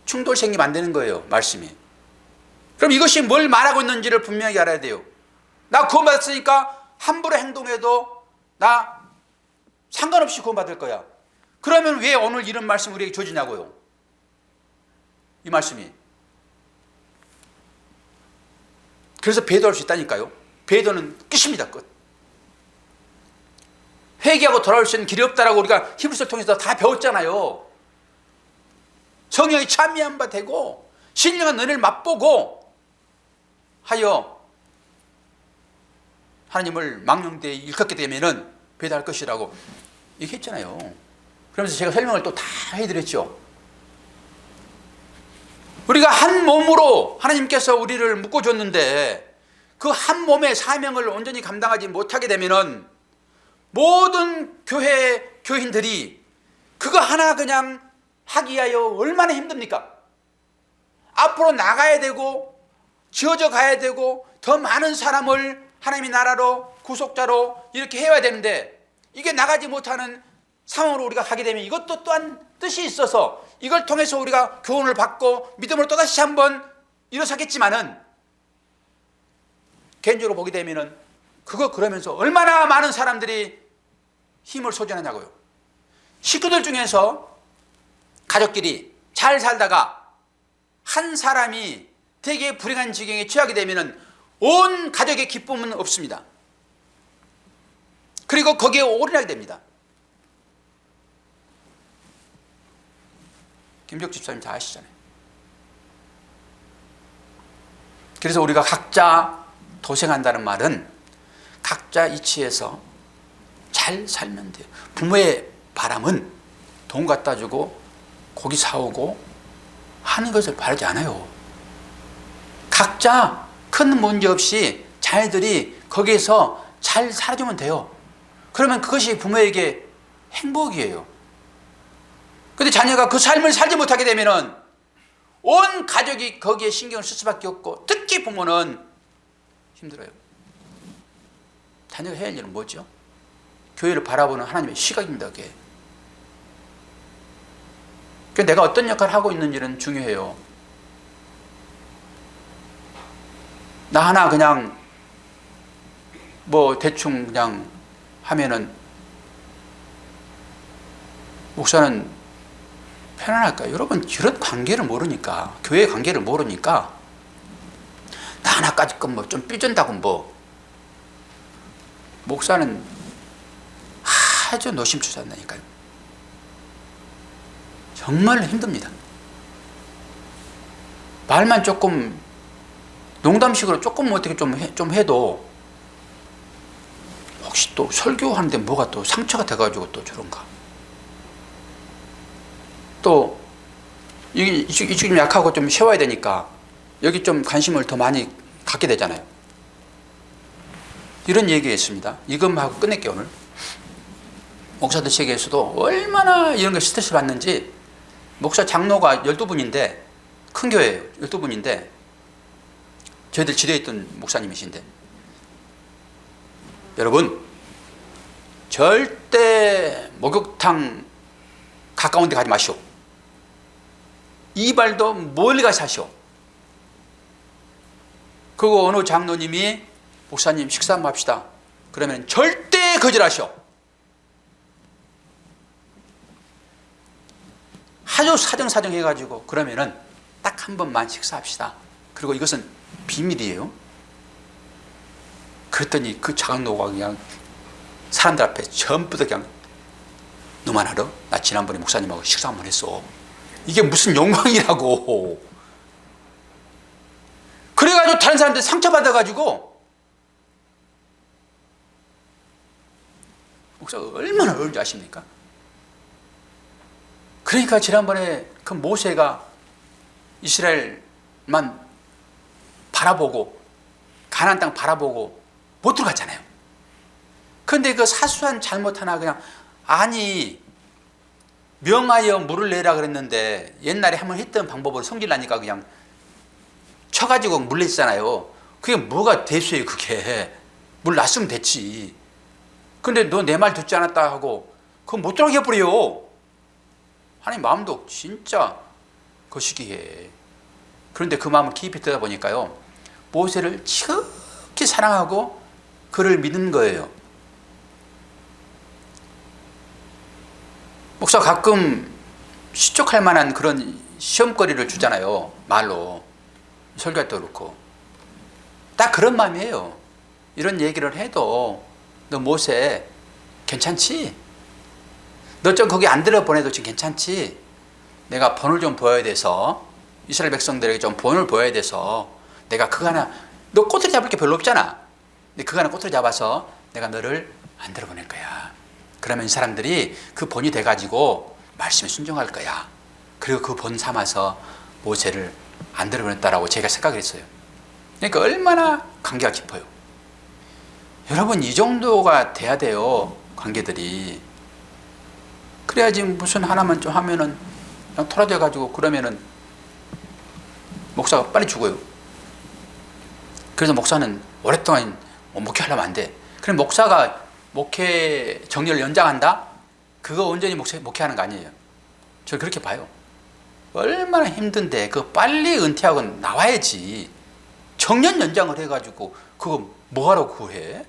충돌 생기면 안 되는 거예요. 말씀이. 그럼 이것이 뭘 말하고 있는지를 분명히 알아야 돼요. 나 구원받았으니까 함부로 행동해도 나 상관없이 구원받을 거야. 그러면 왜 오늘 이런 말씀 우리에게 줘주냐고요. 이 말씀이. 그래서 배도할 수 있다니까요. 배도는 끝입니다. 끝. 회개하고 돌아올 수 있는 길이 없다라고 우리가 히브리서를 통해서 다 배웠잖아요. 성령이 참여한 바 되고 신령한 은혜를 맛보고 하여 하나님을 망령되이 일컫게 되면은 배달할 것이라고 얘기했잖아요. 그러면서 제가 설명을 또 다 해드렸죠. 우리가 한 몸으로 하나님께서 우리를 묶어줬는데 그 한 몸의 사명을 온전히 감당하지 못하게 되면은 모든 교회 교인들이 그거 하나 그냥 하기 위하여 얼마나 힘듭니까? 앞으로 나가야 되고 지어져 가야 되고 더 많은 사람을 하나님의 나라로 구속자로 이렇게 해야 되는데 이게 나가지 못하는 상황으로 우리가 가게 되면 이것도 또한 뜻이 있어서 이걸 통해서 우리가 교훈을 받고 믿음으로 또다시 한번 일어서겠지만은 개인적으로 보게 되면은 그러면서 얼마나 많은 사람들이 힘을 소진하냐고요. 식구들 중에서 가족끼리 잘 살다가 한 사람이 되게 불행한 지경에 처하게 되면은 온 가족의 기쁨은 없습니다. 그리고 거기에 올인하게 됩니다. 김적 집사님 다 아시잖아요. 그래서 우리가 각자 도생한다는 말은 각자 이치에서 잘 살면 돼요. 부모의 바람은 돈 갖다 주고 고기 사오고 하는 것을 바라지 않아요. 각자 큰 문제 없이 자녀들이 거기에서 잘 살아주면 돼요. 그러면 그것이 부모에게 행복이에요. 근데 자녀가 그 삶을 살지 못하게 되면은 온 가족이 거기에 신경을 쓸 수밖에 없고 특히 부모는 힘들어요. 자녀가 해야 할 일은 뭐죠? 교회를 바라보는 하나님의 시각입니다. 그게. 그러니까 내가 어떤 역할을 하고 있는지는 중요해요. 나 하나 그냥 뭐 대충 그냥 하면은 목사는 편안할까요? 여러분 그런 관계를 모르니까 교회의 관계를 모르니까 나 하나까지 뭐 좀 삐진다고 뭐 목사는 아주 노심초사한다니까요. 정말로 힘듭니다. 말만 조금 농담식으로 조금 어떻게 좀 해도 혹시 또 설교하는데 뭐가 또 상처가 돼가지고 또 저런가. 또 이쪽이 좀 약하고 좀 세워야 되니까 여기 좀 관심을 더 많이 갖게 되잖아요. 이런 얘기가 있습니다. 이것만 하고 끝낼게요. 오늘 목사들 세계에서도 얼마나 이런 거 스트레스 받는지. 목사 장로가 12분인데 큰 교회예요. 12분인데 저희들 지도에 있던 목사님이신데 여러분 절대 목욕탕 가까운 데 가지 마시오. 이발도 멀리 가서 하시오. 그리고 어느 장로님이 목사님 식사 한번 합시다. 그러면 절대 거절하시오. 아주 사정사정 해가지고 그러면은 딱 한 번만 식사합시다. 그리고 이것은 비밀이에요. 그랬더니 그 장로가 그냥 사람들 앞에 전부 다 그냥 너만 알아? 나 지난번에 목사님하고 식사 한번 했어. 이게 무슨 영광이라고. 그래가지고 다른 사람들 상처받아가지고 목사가 얼마나 어려운지 아십니까? 그러니까 지난번에 그 모세가 이스라엘만 바라보고 가나안 땅 바라보고 못 들어갔잖아요. 그런데 그 사소한 잘못 하나 그냥 아니 명하여 물을 내라 그랬는데 옛날에 한번 했던 방법으로 성질나니까 그냥 쳐가지고 물 냈잖아요. 그게 뭐가 대수예요. 그게 물 놨으면 됐지. 근데 너 내 말 듣지 않았다 하고 그거 못 들어가게 해버려요. 하나님 마음도 진짜 거시기해. 그런데 그 마음을 깊이 들다 보니까요 모세를 지극히 사랑하고 그를 믿는 거예요. 목사 가끔 시적할 만한 그런 시험거리를 주잖아요. 말로 설교할 때 그렇고 딱 그런 마음이에요. 이런 얘기를 해도 너 모세 괜찮지? 너 좀 거기 안 들어보내도 지금 괜찮지? 내가 본을 좀 보여야 돼서, 이스라엘 백성들에게 좀 본을 보여야 돼서, 내가 그거 하나, 너 꼬투리 잡을 게 별로 없잖아. 근데 그거 하나 꼬투리 잡아서 내가 너를 안 들어보낼 거야. 그러면 이 사람들이 그 본이 돼가지고 말씀에 순종할 거야. 그리고 그 본 삼아서 모세를 안 들어보냈다라고 제가 생각을 했어요. 그러니까 얼마나 관계가 깊어요. 여러분, 이 정도가 돼야 돼요, 관계들이. 그래야지 무슨 하나만 좀 하면은 그냥 토라져가지고 그러면은 목사가 빨리 죽어요. 그래서 목사는 오랫동안 목회하려면 안 돼. 그럼 목사가 목회 정년을 연장한다? 그거 온전히 목회하는 거 아니에요. 저 그렇게 봐요. 얼마나 힘든데 그 빨리 은퇴하고 나와야지. 정년 연장을 해가지고 그거 뭐하러 구해?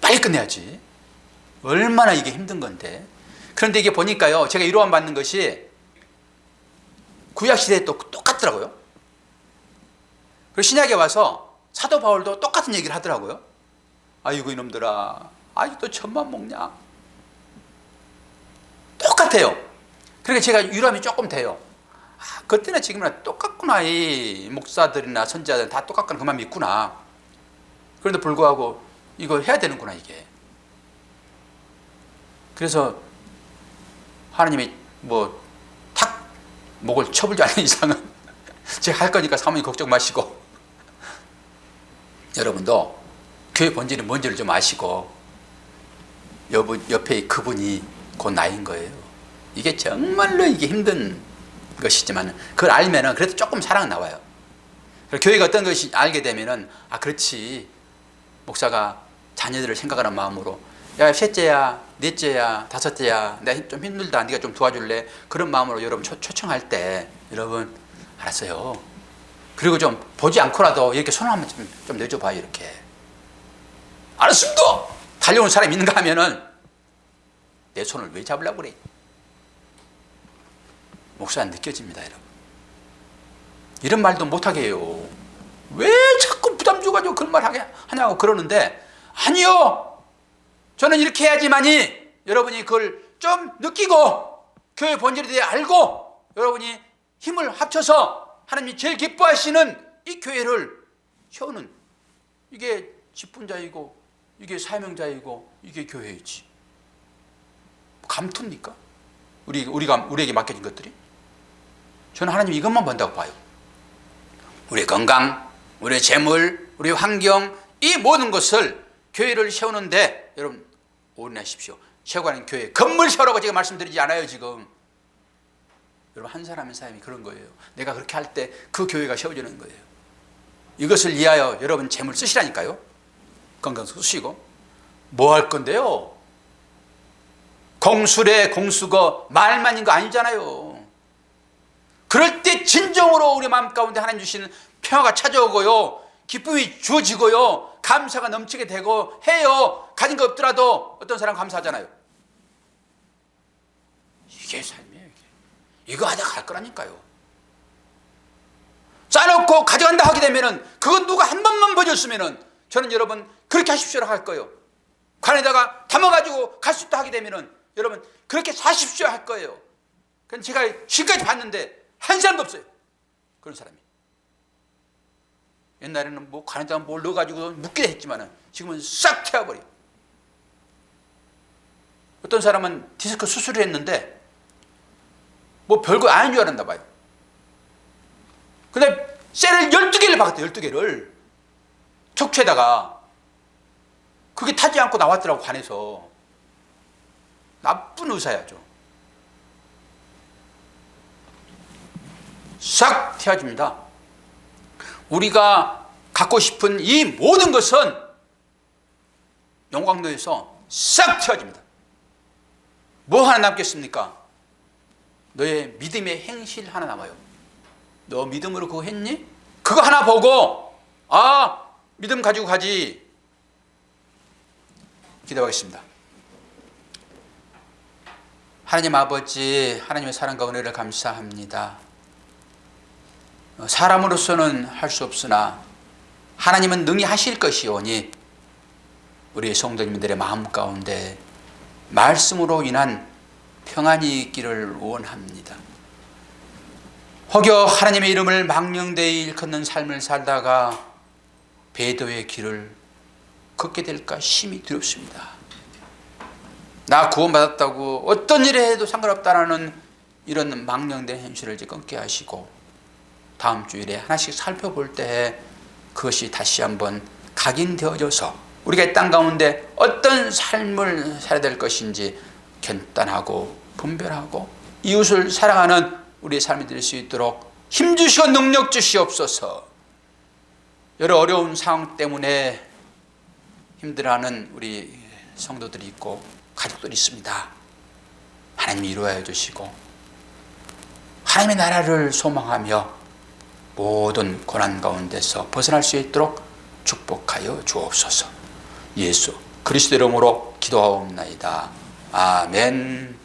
빨리 끝내야지. 얼마나 이게 힘든 건데. 그런데 이게 보니까요, 제가 위로함 받는 것이 구약시대에 또 똑같더라고요. 그리고 신약에 와서 사도 바울도 똑같은 얘기를 하더라고요. 아이고 이놈들아, 아직도 젖만 먹냐? 똑같아요. 그러니까 제가 위로함이 조금 돼요. 그때나 지금이나 똑같구나. 이 목사들이나 선지자들 다 똑같구나. 그만 믿구나. 그런데 불구하고 이거 해야 되는구나, 이게. 그래서 하나님이 뭐 탁 목을 쳐불지 않는 이상은 제가 할 거니까 사모님 걱정 마시고, 여러분도 교회 본질이 뭔지를 좀 아시고, 옆에 그분이 곧 나인 거예요. 이게 정말로 이게 힘든 것이지만 그걸 알면은 그래도 조금 사랑은 나와요. 교회가 어떤 것이 알게 되면은, 아 그렇지, 목사가 자녀들을 생각하는 마음으로, 야 셋째야, 넷째야, 다섯째야, 내가 좀 힘들다, 네가 좀 도와줄래? 그런 마음으로 여러분 초청할 때, 여러분 알았어요. 그리고 좀 보지 않고라도 이렇게 손 한번 좀 내줘봐요. 이렇게. 알았습니다. 달려오는 사람이 있는가 하면은 내 손을 왜 잡으려고 그래? 목사 안 느껴집니다, 여러분. 이런 말도 못하게 해요. 왜 자꾸 부담 줘가지고 그런 말 하냐고 그러는데, 아니요, 저는 이렇게 해야지만이 여러분이 그걸 좀 느끼고 교회 본질에 대해 알고 여러분이 힘을 합쳐서 하나님이 제일 기뻐하시는 이 교회를 세우는, 이게 직분자이고 이게 사명자이고 이게 교회이지. 감투입니까? 우리에게 맡겨진 것들이? 저는 하나님 이것만 본다고 봐요. 우리의 건강, 우리의 재물, 우리의 환경, 이 모든 것을 교회를 세우는데 여러분 올인하십시오. 세우는 교회 건물 세우라고 제가 말씀드리지 않아요, 지금. 여러분 한 사람 한 사람이 그런 거예요. 내가 그렇게 할 때 그 교회가 세워지는 거예요. 이것을 위하여 여러분 재물 쓰시라니까요. 건강 쓰시고. 뭐 할 건데요? 공수래 공수거 말만인 거 아니잖아요. 그럴 때 진정으로 우리 마음 가운데 하나님 주시는 평화가 찾아오고요, 기쁨이 주어지고요, 감사가 넘치게 되고 해요. 가진 거 없더라도 어떤 사람 감사하잖아요. 이게 삶이에요. 이거 하다가 갈 거라니까요. 싸놓고 가져간다 하게 되면은, 그건 누가 한 번만 보여줬으면은, 저는 여러분 그렇게 하십시오라고 할 거예요. 관에다가 담아가지고 갈 수 있다 하게 되면은 여러분 그렇게 사십시오 할 거예요. 그건 제가 지금까지 봤는데 한 사람도 없어요, 그런 사람이. 옛날에는 뭐 관에다가 뭘 넣어가지고 묻게 했지만은 지금은 싹 태워버려. 어떤 사람은 디스크 수술을 했는데 뭐 별거 아닌 줄 알았나 봐요. 근데 셀을 12개를 박았대, 12개를. 척추에다가. 그게 타지 않고 나왔더라고, 관에서. 나쁜 의사야죠. 싹 태워집니다. 우리가 갖고 싶은 이 모든 것은 영광도에서 싹 태워집니다. 뭐 하나 남겠습니까? 너의 믿음의 행실 하나 남아요. 너 믿음으로 그거 했니? 그거 하나 보고, 아, 믿음 가지고 가지. 기도하겠습니다. 하나님 아버지, 하나님의 사랑과 은혜를 감사합니다. 사람으로서는 할 수 없으나 하나님은 능히 하실 것이오니 우리 성도님들의 마음 가운데 말씀으로 인한 평안이 있기를 원합니다. 혹여 하나님의 이름을 망령되이 일컫는 삶을 살다가 배도의 길을 걷게 될까 심히 두렵습니다. 나 구원받았다고 어떤 일에 해도 상관없다라는 이런 망령된 현실을 이제 끊게 하시고, 다음 주일에 하나씩 살펴볼 때 그것이 다시 한번 각인되어져서 우리가 이 땅 가운데 어떤 삶을 살아야 될 것인지 견단하고 분별하고 이웃을 사랑하는 우리의 삶이 될 수 있도록 힘주시고 능력 주시옵소서. 여러 어려운 상황 때문에 힘들어하는 우리 성도들이 있고 가족들이 있습니다. 하나님이 이루어 주시고 하나님의 나라를 소망하며 모든 고난 가운데서 벗어날 수 있도록 축복하여 주옵소서. 예수 그리스도 이름으로 기도하옵나이다. 아멘.